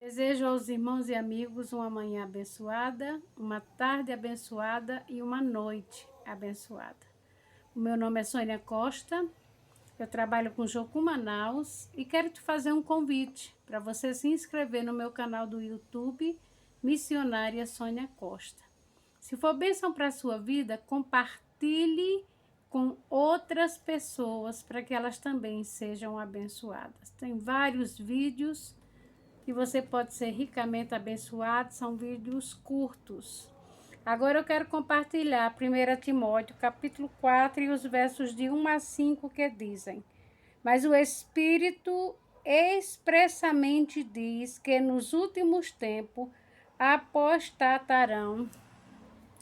Desejo aos irmãos e amigos uma manhã abençoada, uma tarde abençoada e uma noite abençoada. O meu nome é Sônia Costa, eu trabalho com Jocum Manaus e quero te fazer um convite para você se inscrever no meu canal do YouTube, Missionária Sônia Costa. Se for bênção para a sua vida, compartilhe com outras pessoas para que elas também sejam abençoadas. Tem vários vídeos que você pode ser ricamente abençoado, são vídeos curtos. Agora eu quero compartilhar 1 Timóteo, capítulo 4, e os versos de 1 a 5 que dizem: Mas o Espírito expressamente diz que nos últimos tempos apostatarão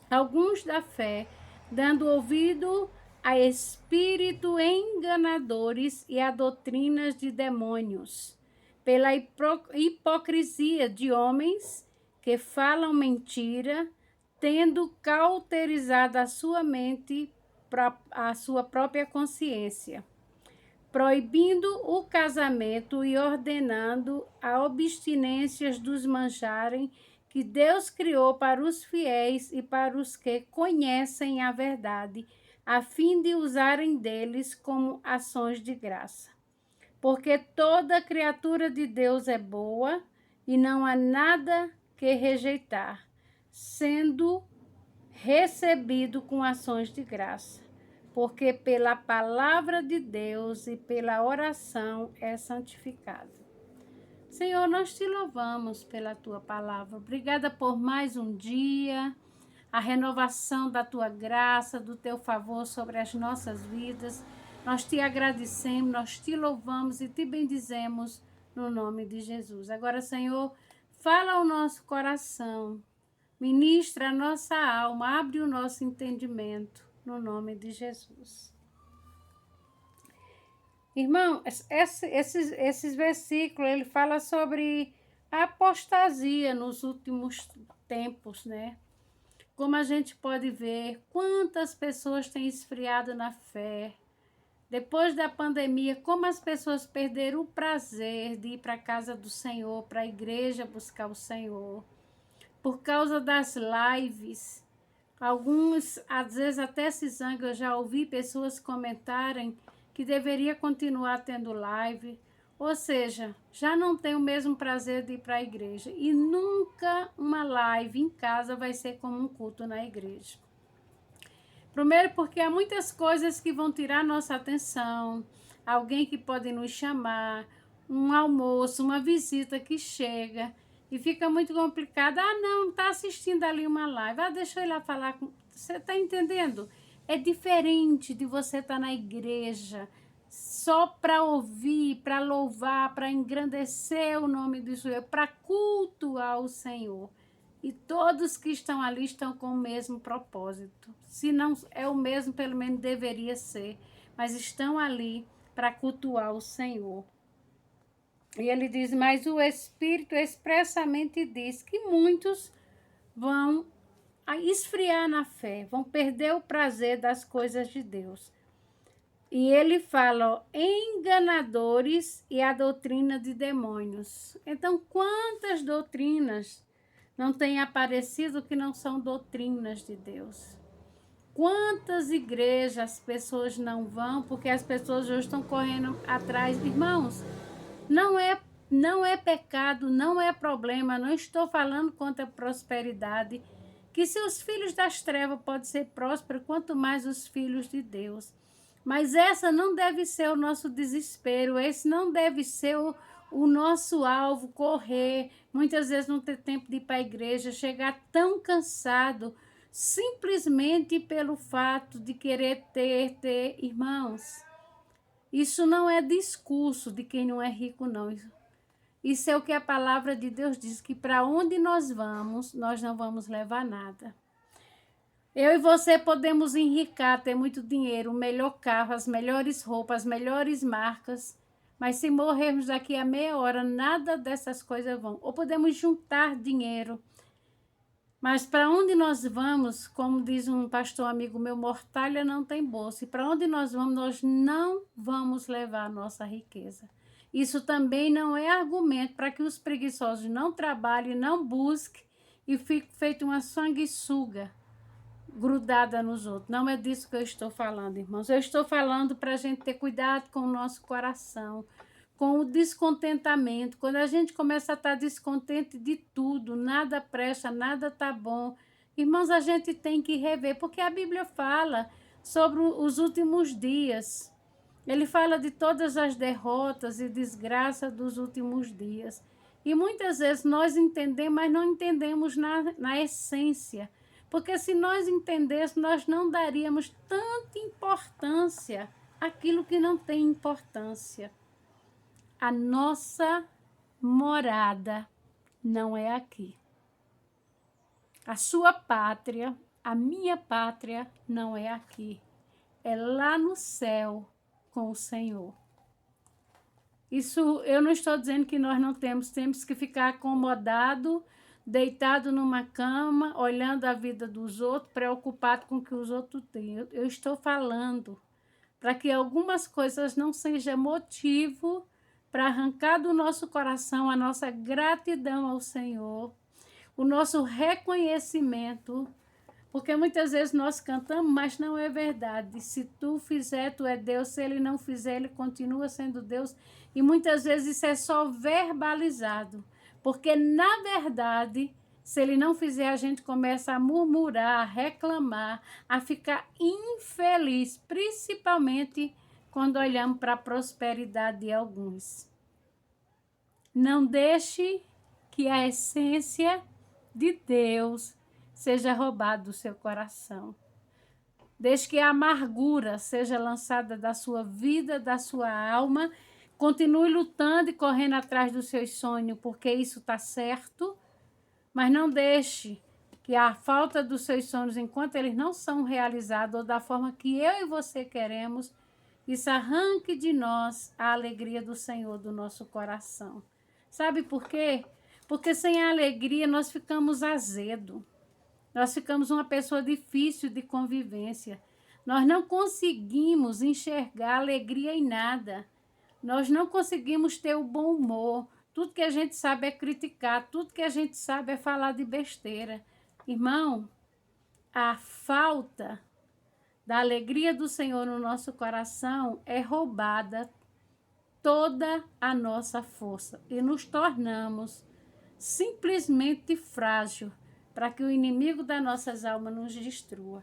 alguns da fé, dando ouvido a espíritos enganadores e a doutrinas de demônios, pela hipocrisia de homens que falam mentira, tendo cauterizado a sua mente, a sua própria consciência, proibindo o casamento e ordenando a abstinências dos manjares que Deus criou para os fiéis e para os que conhecem a verdade, a fim de usarem deles como ações de graça. Porque toda criatura de Deus é boa e não há nada que rejeitar, sendo recebido com ações de graça. Porque pela palavra de Deus e pela oração é santificado. Senhor, nós te louvamos pela tua palavra. Obrigada por mais um dia, a renovação da tua graça, do teu favor sobre as nossas vidas. Nós te agradecemos, nós te louvamos e te bendizemos no nome de Jesus. Agora, Senhor, fala ao nosso coração, ministra a nossa alma, abre o nosso entendimento no nome de Jesus. Irmão, esses versículos, ele fala sobre a apostasia nos últimos tempos, né? Como a gente pode ver, quantas pessoas têm esfriado na fé. Depois da pandemia, como as pessoas perderam o prazer de ir para a casa do Senhor, para a igreja buscar o Senhor. Por causa das lives, alguns, às vezes até se zangam, eu já ouvi pessoas comentarem que deveria continuar tendo live, ou seja, já não tem o mesmo prazer de ir para a igreja. E nunca uma live em casa vai ser como um culto na igreja. Primeiro porque há muitas coisas que vão tirar nossa atenção, alguém que pode nos chamar, um almoço, uma visita que chega e fica muito complicado. Ah, não, está assistindo ali uma live, deixa eu ir lá falar com... Você está entendendo? É diferente de você estar na igreja só para ouvir, para louvar, para engrandecer o nome do Senhor, para cultuar o Senhor. E todos que estão ali estão com o mesmo propósito. Se não é o mesmo, pelo menos deveria ser. Mas estão ali para cultuar o Senhor. E ele diz, mas o Espírito expressamente diz que muitos vão esfriar na fé, vão perder o prazer das coisas de Deus. E ele fala, ó, enganadores e a doutrina de demônios. Então, quantas doutrinas não têm aparecido que não são doutrinas de Deus? Quantas igrejas as pessoas não vão porque as pessoas hoje estão correndo atrás? Irmãos, não é pecado, não é problema, não estou falando contra a prosperidade, que se os filhos das trevas podem ser prósperos, quanto mais os filhos de Deus. Mas essa não deve ser o nosso desespero, esse não deve ser o nosso alvo, correr, muitas vezes não ter tempo de ir para a igreja, chegar tão cansado, simplesmente pelo fato de querer ter irmãos. Isso não é discurso de quem não é rico, não. Isso é o que a palavra de Deus diz, que para onde nós vamos, nós não vamos levar nada. Eu e você podemos enricar, ter muito dinheiro, o melhor carro, as melhores roupas, as melhores marcas, mas se morrermos daqui a meia hora, nada dessas coisas vão. Ou podemos juntar dinheiro, mas para onde nós vamos, como diz um pastor amigo meu, mortalha não tem bolsa. E para onde nós vamos não vamos levar a nossa riqueza. Isso também não é argumento para que os preguiçosos não trabalhem, não busquem e fiquem feito uma sanguessuga grudada nos outros. Não é disso que eu estou falando, irmãos. Eu estou falando para a gente ter cuidado com o nosso coração, com o descontentamento. Quando a gente começa a estar descontente de tudo, nada presta, nada tá bom. Irmãos, a gente tem que rever, porque a Bíblia fala sobre os últimos dias. Ele fala de todas as derrotas e desgraças dos últimos dias. E muitas vezes nós entendemos, mas não entendemos na essência. Porque se nós entendêssemos, nós não daríamos tanta importância àquilo que não tem importância. A nossa morada não é aqui. A sua pátria, a minha pátria não é aqui. É lá no céu com o Senhor. Isso eu não estou dizendo que nós não temos que ficar acomodado, deitado numa cama, olhando a vida dos outros, preocupado com o que os outros têm. Eu estou falando para que algumas coisas não sejam motivo para arrancar do nosso coração a nossa gratidão ao Senhor, o nosso reconhecimento, porque muitas vezes nós cantamos, mas não é verdade. Se tu fizer, tu é Deus. Se ele não fizer, ele continua sendo Deus. E muitas vezes isso é só verbalizado. Porque, na verdade, se ele não fizer, a gente começa a murmurar, a reclamar, a ficar infeliz, principalmente quando olhamos para a prosperidade de alguns. Não deixe que a essência de Deus seja roubado do seu coração. Desde que a amargura seja lançada da sua vida, da sua alma, continue lutando e correndo atrás dos seus sonhos, porque isso está certo, mas não deixe que a falta dos seus sonhos, enquanto eles não são realizados, ou da forma que eu e você queremos, isso arranque de nós a alegria do Senhor do nosso coração. Sabe por quê? Porque sem a alegria nós ficamos azedo. Nós ficamos uma pessoa difícil de convivência. Nós não conseguimos enxergar alegria em nada. Nós não conseguimos ter o bom humor. Tudo que a gente sabe é criticar. Tudo que a gente sabe é falar de besteira. Irmão, a falta da alegria do Senhor no nosso coração é roubada toda a nossa força. E nos tornamos simplesmente frágil, para que o inimigo das nossas almas nos destrua.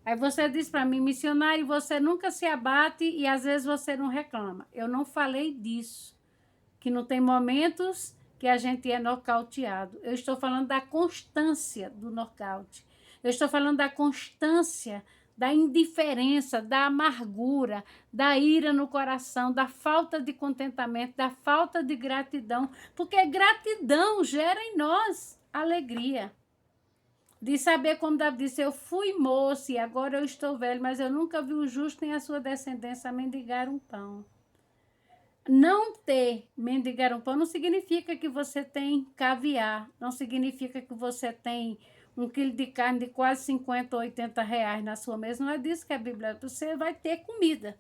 Aí você diz para mim, missionário, você nunca se abate e às vezes você não reclama. Eu não falei disso, que não tem momentos que a gente é nocauteado. Eu estou falando da constância do nocaute. Eu estou falando da constância, da indiferença, da amargura, da ira no coração, da falta de contentamento, da falta de gratidão, porque gratidão gera em nós alegria. De saber, como Davi disse, eu fui moço e agora eu estou velho, mas eu nunca vi o justo nem a sua descendência mendigar um pão. Não ter mendigar um pão não significa que você tem caviar, não significa que você tem 1 quilo de carne de quase 50 ou 80 reais na sua mesa. Não é disso que a Bíblia diz. Você vai ter comida.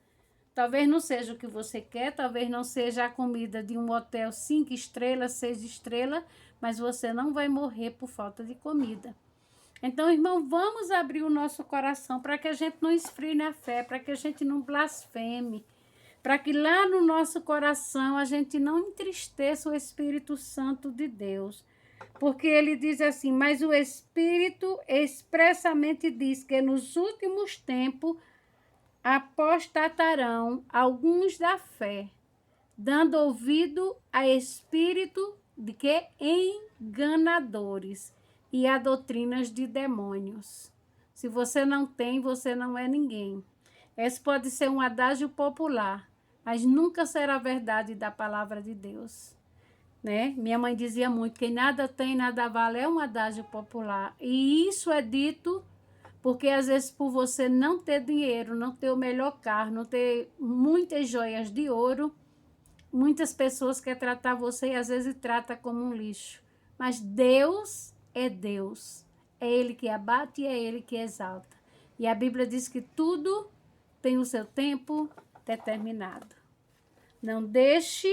Talvez não seja o que você quer, talvez não seja a comida de um hotel 5 estrelas, 6 estrelas, mas você não vai morrer por falta de comida. Então, irmão, vamos abrir o nosso coração para que a gente não esfrie na fé, para que a gente não blasfeme, para que lá no nosso coração a gente não entristeça o Espírito Santo de Deus. Porque ele diz assim, mas o Espírito expressamente diz que nos últimos tempos apostatarão alguns da fé, dando ouvido a espírito de que enganadores e a doutrinas de demônios. Se você não tem, você não é ninguém. Esse pode ser um adágio popular, mas nunca será verdade da palavra de Deus. Né? Minha mãe dizia muito, quem nada tem, nada vale, é um adágio popular. E isso é dito porque às vezes por você não ter dinheiro, não ter o melhor carro, não ter muitas joias de ouro, muitas pessoas querem tratar você e às vezes trata como um lixo. Mas Deus é Deus. É Ele que abate e é Ele que exalta. E a Bíblia diz que tudo tem o seu tempo determinado. Não deixe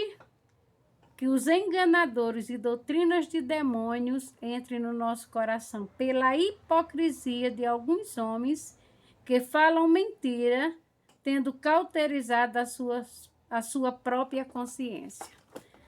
que os enganadores e doutrinas de demônios entrem no nosso coração pela hipocrisia de alguns homens que falam mentira, tendo cauterizado a sua própria consciência.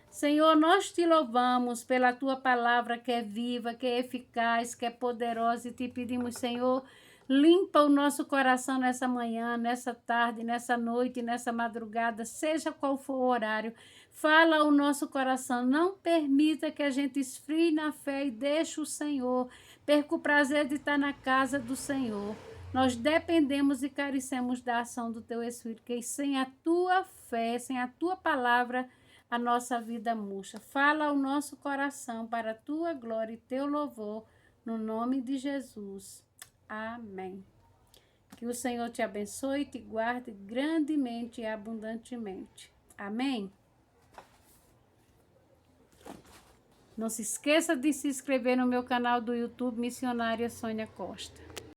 Senhor, nós te louvamos pela tua palavra que é viva, que é eficaz, que é poderosa, e te pedimos, Senhor, limpa o nosso coração nessa manhã, nessa tarde, nessa noite, nessa madrugada, seja qual for o horário. Fala o nosso coração, não permita que a gente esfrie na fé e deixe o Senhor, perca o prazer de estar na casa do Senhor. Nós dependemos e carecemos da ação do teu Espírito, que sem a tua fé, sem a tua palavra, a nossa vida murcha. Fala ao nosso coração para a tua glória e teu louvor, no nome de Jesus. Amém. Que o Senhor te abençoe e te guarde grandemente e abundantemente. Amém. Não se esqueça de se inscrever no meu canal do YouTube Missionária Sônia Costa.